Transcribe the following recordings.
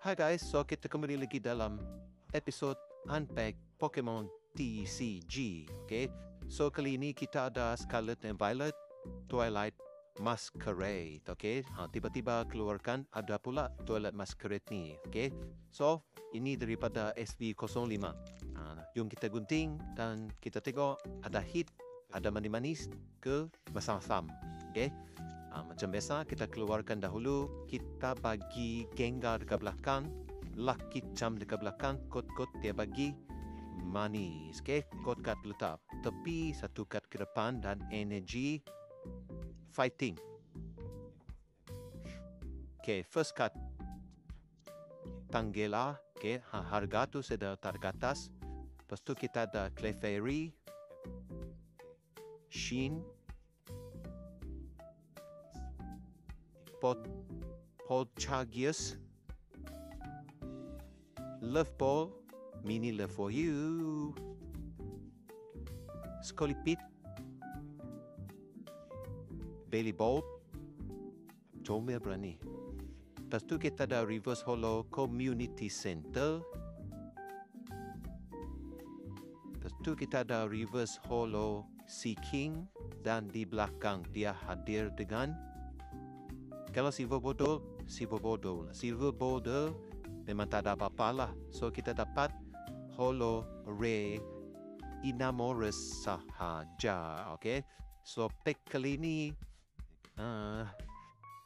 Hai guys, so kita kembali lagi dalam episod Unpack Pokemon TCG. Okay, so kali ini kita ada Scarlet and Violet, Twilight Masquerade. Okay, tiba-tiba keluarkan ada pula Twilight Masquerade ni. Okay, so ini daripada SV05. Jom kita gunting dan kita tengok ada hit, ada manis-manis ke masam-masam. Okay. Macam biasa, kita keluarkan dahulu. Kita bagi Gengar dekat belakang, Lucky Charm dekat belakang, kod-kod dia bagi manis. Okay? Kod kad letak tepi, satu kad ke depan dan energy fighting. Okay, first card Tangela. Okay, harga tu sudah letak dekat atas. Lepas tu kita ada Clefairy, Sheen, Polchagius, Love Ball, Mini Love for You, Scolipede, Bailey Bolt, Comel berani. Lepas tu kita ada Reverse Holo Community Center. Lepas tu kita ada Reverse Holo Seeking dan di belakang dia hadir dengan kalau Silver Border memang tak ada apa-apa lah. So kita dapat Holo Ray Inamoris sahaja. Okay. So pack kali ni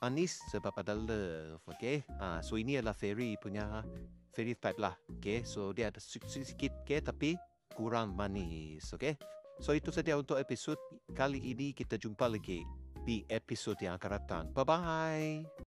manis sebab ada love. Okay. So ini adalah Fairy punya Fairy type lah. Okay. So dia ada sikit okay, tapi kurang manis. Okay. So itu saja untuk episod kali ini. Kita jumpa lagi di episod yang akan datang. Bye-bye.